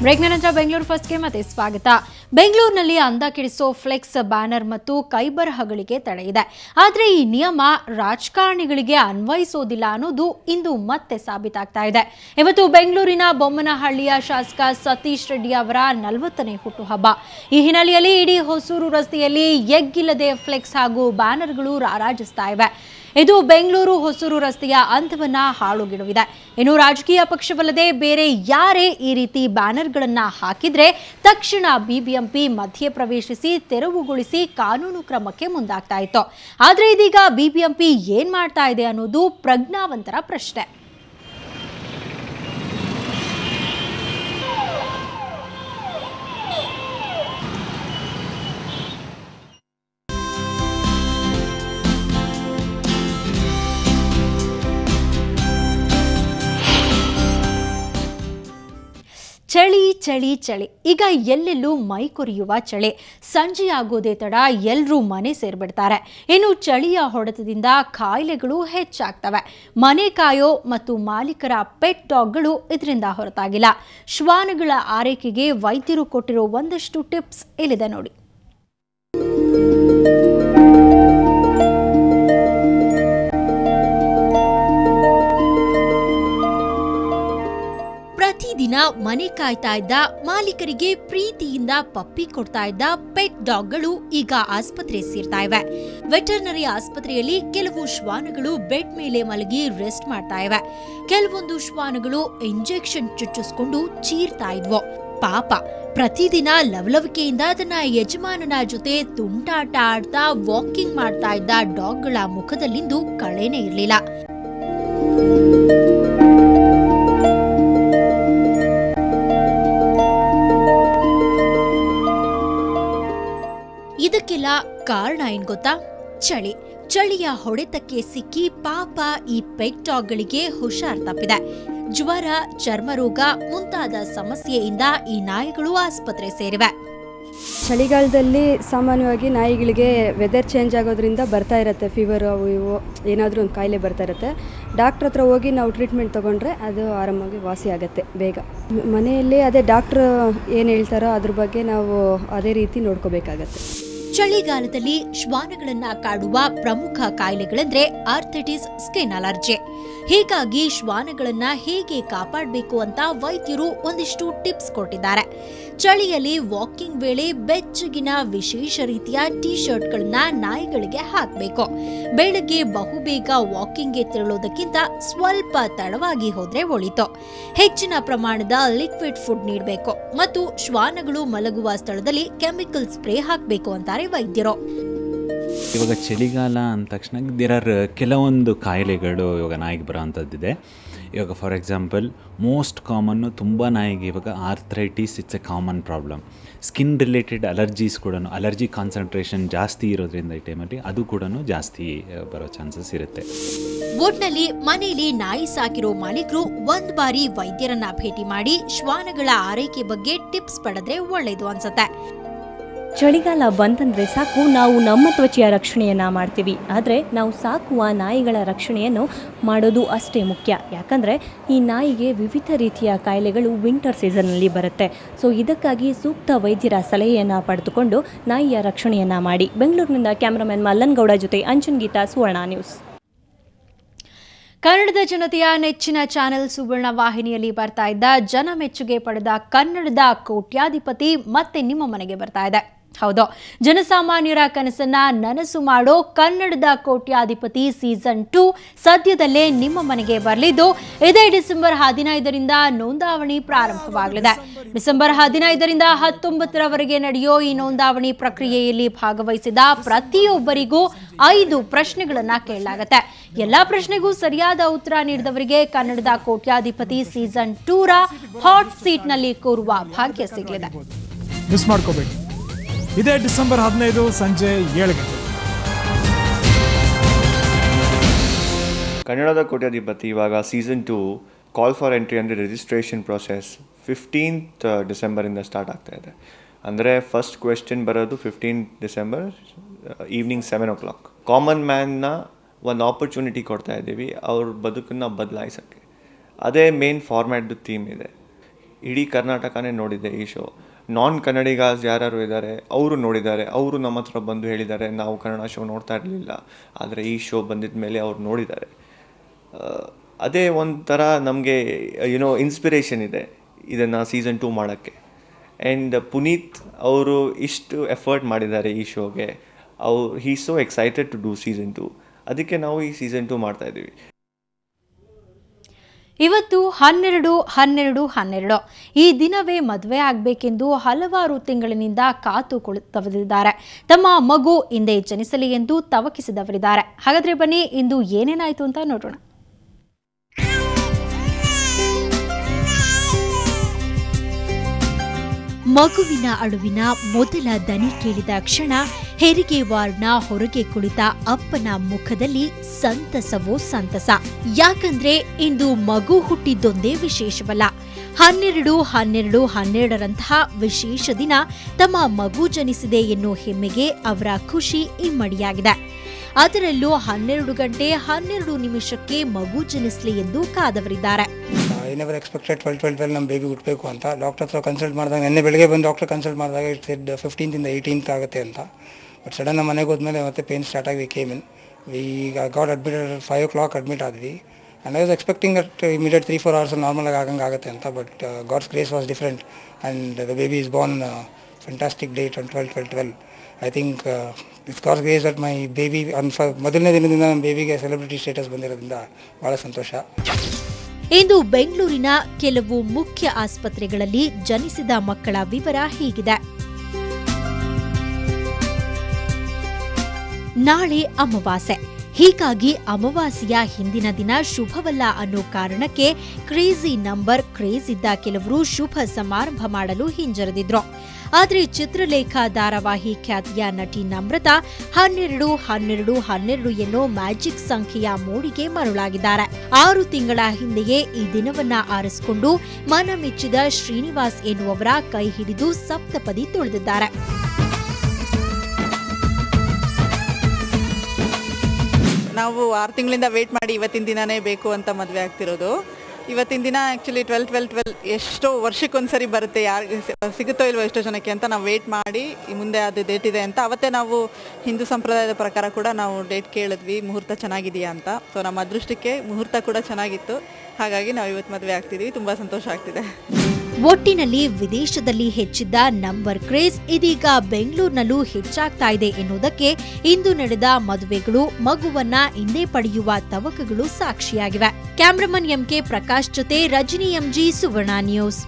ಬ್ರೇಕ್ನ ನಂತರ ಬೆಂಗಳೂರು ಫಸ್ಟ್ಗೆ ಮತ್ತೆ ಸ್ವಾಗತ. ಬೆಂಗಳೂರಿನಲ್ಲಿ ಅಂದ ಕೆಡಿಸೋ ಫ್ಲೆಕ್ಸ್, ಬ್ಯಾನರ್ ಮತ್ತು ಕೈಬರಹಗಳಿಗೆ ತಡೆ ಇದೆ. ಆದರೆ ಈ ನಿಯಮ ರಾಜಕಾರಣಿಗಳಿಗೆ ಅನ್ವಯಿಸೋದಿಲ್ಲ ಅನ್ನೋದು ಇಂದು ಮತ್ತೆ ಸಾಬೀತಾಗ್ತಾ ಇದೆ. ಇವತ್ತು ಬೆಂಗಳೂರಿನ ಬೊಮ್ಮನಹಳ್ಳಿಯ ಶಾಸಕ ಸತೀಶ್ ರೆಡ್ಡಿ ಅವರ 40ನೇ ಹುಟ್ಟುಹಬ್ಬ. ಈ ಹಿನ್ನೆಲೆಯಲ್ಲಿ ಇಡೀ ಹೊಸೂರು ರಸ್ತೆಯಲ್ಲಿ ಎಗ್ಗಿಲ್ಲದೆ ಫ್ಲೆಕ್ಸ್ ಹಾಗೂ ಬ್ಯಾನರ್ಗಳು ರಾರಾಜಿಸ್ತಾ ಇವೆ. ಇದು ಬೆಂಗಳೂರು ಹೊಸೂರು ರಸ್ತೆಯ ಅಂದವನ್ನ ಹಾಳುಗೆಡವಿದೆ. ಇನ್ನು ರಾಜಕೀಯ ಪಕ್ಷವಲ್ಲದೆ ಬೇರೆ ಯಾರೇ ಈ ರೀತಿ ಬ್ಯಾನರ್ಗಳನ್ನ ಹಾಕಿದ್ರೆ ತಕ್ಷಣ ಬಿಬಿಎಂಪಿ ಮಧ್ಯೆ ಪ್ರವೇಶಿಸಿ ತೆರವುಗೊಳಿಸಿ ಕಾನೂನು ಕ್ರಮಕ್ಕೆ ಮುಂದಾಗ್ತಾ ಇತ್ತು. ಆದ್ರೆ ಇದೀಗ ಬಿಬಿಎಂಪಿ ಏನ್ ಮಾಡ್ತಾ ಇದೆ ಅನ್ನೋದು ಪ್ರಜ್ಞಾವಂತರ ಪ್ರಶ್ನೆ. ಚಳಿ ಚಳಿ ಚಳಿ, ಈಗ ಎಲ್ಲೆಲ್ಲೂ ಮೈ ಕೊರಿಯುವ ಚಳಿ. ಸಂಜೆಯಾಗೋದೇ ತಡ ಎಲ್ಲರೂ ಮನೆ ಸೇರ್ಬಿಡ್ತಾರೆ. ಇನ್ನು ಚಳಿಯ ಹೊಡೆತದಿಂದ ಕಾಯಿಲೆಗಳು ಹೆಚ್ಚಾಗ್ತವೆ. ಮನೆ ಕಾಯೋ ಮತ್ತು ಮಾಲೀಕರ ಪೆಟ್ ಡಾಗ್ಗಳು ಇದರಿಂದ ಹೊರತಾಗಿಲ್ಲ. ಶ್ವಾನಗಳ ಆರೈಕೆಗೆ ವೈದ್ಯರು ಕೊಟ್ಟಿರೋ ಒಂದಷ್ಟು ಟಿಪ್ಸ್ ಇಲ್ಲಿದೆ ನೋಡಿ. ಪ್ರತಿದಿನ ಮನೆ ಕಾಯ್ತಾ ಇದ್ದ, ಮಾಲೀಕರಿಗೆ ಪ್ರೀತಿಯಿಂದ ಪಪ್ಪಿ ಕೊಡ್ತಾ ಇದ್ದ ಪೆಟ್ ಡಾಗ್ಗಳು ಈಗ ಆಸ್ಪತ್ರೆ ಸೇರ್ತಾ ಇವೆ. ವೆಟರ್ನರಿ ಆಸ್ಪತ್ರೆಯಲ್ಲಿ ಕೆಲವು ಶ್ವಾನಗಳು ಬೆಡ್ ಮೇಲೆ ಮಲಗಿ ರೆಸ್ಟ್ ಮಾಡ್ತಾ ಇವೆ. ಕೆಲವೊಂದು ಶ್ವಾನಗಳು ಇಂಜೆಕ್ಷನ್ ಚುಚ್ಚಿಸ್ಕೊಂಡು ಚೀರ್ತಾ ಇದ್ವು. ಪಾಪ, ಪ್ರತಿದಿನ ಲವಲವಿಕೆಯಿಂದ ತನ್ನ ಯಜಮಾನನ ಜೊತೆ ತುಂಟಾಟ ಆಡ್ತಾ ವಾಕಿಂಗ್ ಮಾಡ್ತಾ ಇದ್ದ ಡಾಗ್ಗಳ ಮುಖದಲ್ಲಿಂದು ಕಳೆನೇ ಇರಲಿಲ್ಲ. ಇದಕ್ಕೆಲ್ಲ ಕಾರಣ ಏನ್ ಗೊತ್ತಾ? ಚಳಿ. ಚಳಿಯ ಹೊಡೆತಕ್ಕೆ ಸಿಕ್ಕಿ ಪಾಪ ಈ ಪೆಟ್ ಡಾಗ್ಗಳಿಗೆ ಹುಷಾರ್ ತಪ್ಪಿದೆ. ಜ್ವರ, ಚರ್ಮರೋಗ ಮುಂತಾದ ಸಮಸ್ಯೆಯಿಂದ ಈ ನಾಯಿಗಳು ಆಸ್ಪತ್ರೆ ಸೇರಿವೆ. ಚಳಿಗಾಲದಲ್ಲಿ ಸಾಮಾನ್ಯವಾಗಿ ನಾಯಿಗಳಿಗೆ ವೆದರ್ ಚೇಂಜ್ ಆಗೋದ್ರಿಂದ ಬರ್ತಾ ಇರುತ್ತೆ, ಫೀವರ್ ಅವು ಇವು ಏನಾದರೂ ಒಂದು ಕಾಯಿಲೆ ಬರ್ತಾ ಇರುತ್ತೆ. ಡಾಕ್ಟ್ರ್ ಹತ್ರ ಹೋಗಿ ನಾವು ಟ್ರೀಟ್ಮೆಂಟ್ ತೊಗೊಂಡ್ರೆ ಅದು ಆರಾಮಾಗಿ ವಾಸಿ ಆಗುತ್ತೆ ಬೇಗ. ಮನೆಯಲ್ಲಿ ಅದೇ ಡಾಕ್ಟ್ರು ಏನು ಹೇಳ್ತಾರೋ ಅದ್ರ ಬಗ್ಗೆ ನಾವು ಅದೇ ರೀತಿ ನೋಡ್ಕೋಬೇಕಾಗತ್ತೆ. ಚಳಿಗಾಲದಲ್ಲಿ ಶ್ವಾನಗಳನ್ನ ಕಾಡುವ ಪ್ರಮುಖ ಕಾಯಿಲೆಗಳೆಂದ್ರೆ ಆರ್ಥೈಟಿಸ್, ಸ್ಕಿನ್ ಅಲರ್ಜಿ. ಹೀಗಾಗಿ ಶ್ವಾನಗಳನ್ನ ಹೇಗೆ ಕಾಪಾಡಬೇಕು ಅಂತ ವೈದ್ಯರು ಒಂದಿಷ್ಟು ಟಿಪ್ಸ್ ಕೊಟ್ಟಿದ್ದಾರೆ. ಚಳಿಯಲ್ಲಿ ವಾಕಿಂಗ್ ವೇಳೆ ಬೆಚ್ಚಗಿನ ವಿಶೇಷ ರೀತಿಯ ಟೀ ಶರ್ಟ್ಗಳನ್ನ ನಾಯಿಗಳಿಗೆ ಹಾಕಬೇಕು. ಬೆಳಗ್ಗೆ ಬಹುಬೇಗ ವಾಕಿಂಗ್ಗೆ ತೆರಳೋದಕ್ಕಿಂತ ಸ್ವಲ್ಪ ತಡವಾಗಿ ಹೋದ್ರೆ ಒಳಿತು. ಹೆಚ್ಚಿನ ಪ್ರಮಾಣದ ಲಿಕ್ವಿಡ್ ಫುಡ್ ನೀಡಬೇಕು ಮತ್ತು ಶ್ವಾನಗಳು ಮಲಗುವ ಸ್ಥಳದಲ್ಲಿ ಕೆಮಿಕಲ್ ಸ್ಪ್ರೇ ಹಾಕಬೇಕು ಅಂತಾರೆ ವೈದ್ಯರು. ಇವಾಗ ಚಳಿಗಾಲ ಅಂದ ತಕ್ಷಣ ಕೆಲವೊಂದು ಕಾಯಿಲೆಗಳು ಇವಾಗ ನಾಯಿಗೆ ಬರೋವಂಥದ್ದಿದೆ. ಇವಾಗ ಫಾರ್ ಎಕ್ಸಾಂಪಲ್ ಮೋಸ್ಟ್ ಕಾಮನ್ನು ತುಂಬ ನಾಯಿಗೆ ಇವಾಗ arthritis, it's A common problem. Skin related allergies ಕೂಡ, ಅಲರ್ಜಿ ಕಾನ್ಸಂಟ್ರೇಷನ್ ಜಾಸ್ತಿ ಇರೋದ್ರಿಂದ ಈ ಟೈಮಲ್ಲಿ ಅದು ಕೂಡ ಜಾಸ್ತಿ ಬರೋ ಚಾನ್ಸಸ್ ಇರುತ್ತೆ. ಒಟ್ನಲ್ಲಿ ಮನೆಯಲ್ಲಿ ನಾಯಿ ಸಾಕಿರೋ ಮಾಲೀಕರು ಒಂದ್ ಬಾರಿ ವೈದ್ಯರನ್ನ ಭೇಟಿ ಮಾಡಿ ಶ್ವಾನಗಳ ಆರೈಕೆ ಬಗ್ಗೆ ಟಿಪ್ಸ್ ಪಡೆದ್ರೆ ಒಳ್ಳೇದು ಅನ್ಸುತ್ತೆ. ಚಳಿಗಾಲ ಬಂತಂದರೆ ಸಾಕು, ನಾವು ನಮ್ಮ ತ್ವಚೆಯ ರಕ್ಷಣೆಯನ್ನು ಮಾಡ್ತೀವಿ. ಆದರೆ ನಾವು ಸಾಕುವ ನಾಯಿಗಳ ರಕ್ಷಣೆಯನ್ನು ಮಾಡೋದು ಅಷ್ಟೇ ಮುಖ್ಯ. ಯಾಕಂದರೆ ಈ ನಾಯಿಗೆ ವಿವಿಧ ರೀತಿಯ ಕಾಯಿಲೆಗಳು ವಿಂಟರ್ ಸೀಸನ್ನಲ್ಲಿ ಬರುತ್ತೆ. ಸೊ ಇದಕ್ಕಾಗಿ ಸೂಕ್ತ ವೈದ್ಯರ ಸಲಹೆಯನ್ನು ಪಡೆದುಕೊಂಡು ನಾಯಿಯ ರಕ್ಷಣೆಯನ್ನು ಮಾಡಿ. ಬೆಂಗಳೂರಿನಿಂದ ಕ್ಯಾಮರಾಮನ್ ಮಲ್ಲನ್ ಗೌಡ ಜೊತೆ ಅಂಚನ್ ಗೀತಾ, ಸುವರ್ಣ ನ್ಯೂಸ್. ಕನ್ನಡದ ಜನತೆಯ ನೆಚ್ಚಿನ ಚಾನೆಲ್ ಸುವರ್ಣ ವಾಹಿನಿಯಲ್ಲಿ ಬರ್ತಾ ಇದ್ದ ಜನ ಮೆಚ್ಚುಗೆ ಪಡೆದ ಕನ್ನಡದ ಕೋಟ್ಯಾಧಿಪತಿ ಮತ್ತೆ ನಿಮ್ಮ ಮನೆಗೆ ಬರ್ತಾ ಇದೆ. ಹೌದು, ಜನಸಾಮಾನ್ಯರ ಕನಸನ್ನ ನನಸು ಮಾಡೋ ಕನ್ನಡದ ಕೋಟ್ಯಾಧಿಪತಿ ಸೀಸನ್ 2 ಸದ್ಯದಲ್ಲೇ ನಿಮ್ಮ ಮನೆಗೆ ಬರಲಿದ್ದು, ಇದೇ ಡಿಸೆಂಬರ್ 15ರಿಂದ ನೋಂದಾವಣಿ ಪ್ರಾರಂಭವಾಗಲಿದೆ. ಡಿಸೆಂಬರ್ 15ರಿಂದ 19ರವರೆಗೆ ನಡೆಯೋ ಈ ನೋಂದಾವಣಿ ಪ್ರಕ್ರಿಯೆಯಲ್ಲಿ ಭಾಗವಹಿಸಿದ ಪ್ರತಿಯೊಬ್ಬರಿಗೂ 5 ಪ್ರಶ್ನೆಗಳನ್ನ ಕೇಳಲಾಗುತ್ತೆ. ಎಲ್ಲಾ ಪ್ರಶ್ನೆಗೂ ಸರಿಯಾದ ಉತ್ತರ ನೀಡಿದವರಿಗೆ ಕನ್ನಡದ ಕೋಟ್ಯಾಧಿಪತಿ ಸೀಸನ್ 2ರ ಹಾಟ್ ಸೀಟ್ ನಲ್ಲಿ ಕೂರುವ ಭಾಗ್ಯ ಸಿಗಲಿದೆ. ಮಿಸ್ ಮಾಡ್ಕೋಬೇಡಿ. ಇದೇ ಡಿಸೆಂಬರ್ 15 ಸಂಜೆ 7 ಗಂಟೆ. ಕನ್ನಡದ ಕೋಟ್ಯಾಧಿಪತಿ ಇವಾಗ ಸೀಸನ್ 2 ಕಾಲ್ ಫಾರ್ ಎಂಟ್ರಿ ಅಂದರೆ ರಿಜಿಸ್ಟ್ರೇಷನ್ ಪ್ರೊಸೆಸ್ 15th ಡಿಸೆಂಬರಿಂದ ಸ್ಟಾರ್ಟ್ ಆಗ್ತಾ ಇದೆ. ಅಂದರೆ ಫಸ್ಟ್ ಕ್ವೆಶ್ಚನ್ ಬರೋದು 15 ಡಿಸೆಂಬರ್ ಈವ್ನಿಂಗ್ 7 o'clock. ಕಾಮನ್ ಮ್ಯಾನ್ನ ಒಂದು ಆಪರ್ಚುನಿಟಿ ಕೊಡ್ತಾ ಇದ್ದೀವಿ ಅವ್ರ ಬದುಕನ್ನು ಬದಲಾಯಿಸೋಕ್ಕೆ. ಅದೇ ಮೇನ್ ಫಾರ್ಮ್ಯಾಟ್ದು ಥೀಮ್ ಇದೆ. ಇಡೀ ಕರ್ನಾಟಕನೇ ನೋಡಿದೆ ಈ ಶೋ. ನಾನ್ ಕನ್ನಡಿಗಾಸ್ ಯಾರು ಇದ್ದಾರೆ ಅವರು ನೋಡಿದ್ದಾರೆ, ಅವರು ನಮ್ಮ ಹತ್ರ ಬಂದು ಹೇಳಿದ್ದಾರೆ ನಾವು ಕನ್ನಡ ಶೋ ನೋಡ್ತಾ ಇರಲಿಲ್ಲ, ಆದರೆ ಈ ಶೋ ಬಂದಿದ್ದ ಮೇಲೆ ಅವ್ರು ನೋಡಿದ್ದಾರೆ. ಅದೇ ಒಂಥರ ನಮಗೆ ಇನ್ಸ್ಪಿರೇಷನ್ ಇದೆ ಇದನ್ನು ಸೀಸನ್ 2 ಮಾಡೋಕ್ಕೆ. ಆ್ಯಂಡ್ ಪುನೀತ್ ಅವರು ಇಷ್ಟು ಎಫರ್ಟ್ ಮಾಡಿದ್ದಾರೆ ಈ ಶೋಗೆ. He so excited to do season 2. ಅದಕ್ಕೆ ನಾವು ಈ ಸೀಸನ್ 2 ಮಾಡ್ತಾಯಿದ್ದೀವಿ. ಇವತ್ತು 12/12/12 ಈ ದಿನವೇ ಮದುವೆ ಆಗಬೇಕೆಂದು ಹಲವಾರು ತಿಂಗಳಿನಿಂದ ಕಾತು ಕುಳಿತವರಿದ್ದಾರೆ. ತಮ್ಮ ಮಗು ಇಂದೇ ಜನಿಸಲಿ ಎಂದು ತವಕಿಸಿದವರಿದ್ದಾರೆ. ಹಾಗಾದ್ರೆ ಬನ್ನಿ ಇಂದು ಏನೇನಾಯಿತು ಅಂತ ನೋಡೋಣ. ಮಗುವಿನ ಅಳುವಿನ ಮೊದಲ ದನಿ ಕೇಳಿದ ಕ್ಷಣ ಹೆರಿಗೆ ವಾರ್ಡ್ನ ಹೊರಗೆ ಕುಳಿತ ಅಪ್ಪನ ಮುಖದಲ್ಲಿ ಸಂತಸವೋ ಸಂತಸ. ಯಾಕಂದ್ರೆ ಇಂದು ಮಗು ಹುಟ್ಟಿದ್ದೊಂದೇ ವಿಶೇಷವಲ್ಲ, 12/12/12ರಂತಹ ವಿಶೇಷ ದಿನ ತಮ್ಮ ಮಗು ಜನಿಸಿದೆ ಎನ್ನುವ ಹೆಮ್ಮೆಗೆ ಅವರ ಖುಷಿ ಇಮ್ಮಡಿಯಾಗಿದೆ. ಅದರಲ್ಲೂ 12 ಗಂಟೆ 12 ನಿಮಿಷಕ್ಕೆ ಮಗು ಜನಿಸಲಿ ಎಂದು ಕಾದವರಿದ್ದಾರೆ. ಐ ನೆವರ್ ಎಕ್ಸ್ಪೆಕ್ಟೆಡ್ 12 ನಮ್ಮ ಬೇಬಿ ಹುಟ್ಟಬೇಕು ಅಂತ. ಡಾಕ್ಟರ್ ಹತ್ರ ಕನ್ಸಲ್ಟ್ ಮಾಡಿದಾಗ ನಿನ್ನೆ ಬೆಳಗ್ಗೆ ಬಂದು ಡಾಕ್ಟರ್ ಕನ್ಸಲ್ಟ್ ಮಾಡಿದಾಗ ಇಟ್ 15th 18th ಆಗುತ್ತೆ ಅಂತ. ಬಟ್ ಸಡನ್ ನಮ್ಮ ಮನೆಗೆ ಹೋದ್ಮೇಲೆ ಮತ್ತೆ ಪೇನ್ ಸ್ಟಾರ್ಟ್ ಆಗಿ came in. We got admitted 5 o'clock admit ಆದ್ವಿ. And I was expecting that immediate 3-4 hours ನಾರ್ಮಲಾಗಿ ಆಗುತ್ತೆ ಅಂತ. But God's grace was different and the baby is born fantastic date on 12/12/12. I think it's God's grace that my baby ಮೊದಲನೇ ದಿನದಿಂದ ನಮ್ಮ ಬೇಬಿಗೆ celebrity status ಬಂದಿರೋದ್ರಿಂದ ಭಾಳ ಸಂತೋಷ. ಇಂದು ಬೆಂಗಳೂರಿನ ಕೆಲವು ಮುಖ್ಯ ಆಸ್ಪತ್ರೆಗಳಲ್ಲಿ ಜನಿಸಿದ ಮಕ್ಕಳ ವಿವರ ಹೀಗಿದೆ. ನಾಳೆ ಅಮಾವಾಸ್ಯೆ, ಹೀಗಾಗಿ ಅಮಾವಾಸ್ಯೆಯ ಹಿಂದಿನ ದಿನ ಶುಭವಲ್ಲ ಅನ್ನೋ ಕಾರಣಕ್ಕೆ ಕ್ರೇಜಿ ನಂಬರ್ ಕ್ರೇಜ್ ಇದ್ದ ಕೆಲವರು ಶುಭ ಸಮಾರಂಭ ಮಾಡಲು ಹಿಂಜರಿದಿದ್ರು. ಆದರೆ ಚಿತ್ರಲೇಖ ಧಾರಾವಾಹಿ ಖ್ಯಾತಿಯ ನಟಿ ನಮ್ರತಾ 12/12/12 ಎನ್ನೋ ಮ್ಯಾಜಿಕ್ ಸಂಖ್ಯೆಯ ಮೋಡಿಗೆ ಮರುಳಾಗಿದ್ದಾರೆ. 6 ತಿಂಗಳ ಹಿಂದೆಯೇ ಈ ದಿನವನ್ನ ಆರಿಸಿಕೊಂಡು ಮನಮೆಚ್ಚಿದ ಶ್ರೀನಿವಾಸ್ ಎನ್ನುವವರ ಕೈ ಹಿಡಿದು ಸಪ್ತಪದಿ ತುಳಿದಿದ್ದಾರೆ. ನಾವು 6 ತಿಂಗಳಿಂದ ವೇಟ್ ಮಾಡಿ ಇವತ್ತಿನ ದಿನನೇ ಬೇಕು ಅಂತ ಮದುವೆ ಆಗ್ತಿರೋದು. ಇವತ್ತಿನ ದಿನ ಆ್ಯಕ್ಚುಲಿ 12/12/12 ಎಷ್ಟೋ ವರ್ಷಕ್ಕೊಂದ್ಸರಿ ಬರುತ್ತೆ, ಯಾರಿಗೆ ಸಿಗುತ್ತೋ ಇಲ್ವೋ ಎಷ್ಟೋ ಜನಕ್ಕೆ ಅಂತ ನಾವು ವೇಟ್ ಮಾಡಿ ಮುಂದೆ ಅದು ಡೇಟ್ ಇದೆ ಅಂತ ಅವತ್ತೇ ನಾವು ಹಿಂದೂ ಸಂಪ್ರದಾಯದ ಪ್ರಕಾರ ಕೂಡ ನಾವು ಡೇಟ್ ಕೇಳಿದ್ವಿ, ಮುಹೂರ್ತ ಚೆನ್ನಾಗಿದೆಯಾ ಅಂತ. ಸೊ ನಮ್ಮ ಅದೃಷ್ಟಕ್ಕೆ ಮುಹೂರ್ತ ಕೂಡ ಚೆನ್ನಾಗಿತ್ತು, ಹಾಗಾಗಿ ನಾವು ಇವತ್ತು ಮದುವೆ ಆಗ್ತಿದ್ವಿ. ತುಂಬ ಸಂತೋಷ ಆಗ್ತಿದೆ. ಒಟ್ಟಿನಲ್ಲಿ ವಿದೇಶದಲ್ಲಿ ಹೆಚ್ಚಿದ್ದ ನಂಬರ್ ಕ್ರೇಜ್ ಇದೀಗ ಬೆಂಗಳೂರಿನಲ್ಲೂ ಹೆಚ್ಚಾಗ್ತಾ ಇದೆ ಎನ್ನುವುದಕ್ಕೆ ಇಂದು ನಡೆದ ಮದುವೆಗಳು, ಮಗುವನ್ನ ಇಂದೇ ಪಡೆಯುವ ತವಕಗಳು ಸಾಕ್ಷಿಯಾಗಿವೆ. ಕ್ಯಾಮರಾಮನ್ ಎಂಕೆ ಪ್ರಕಾಶ್ ಜೊತೆ ರಜನಿ ಎಂಜಿ, ಸುವರ್ಣ ನ್ಯೂಸ್.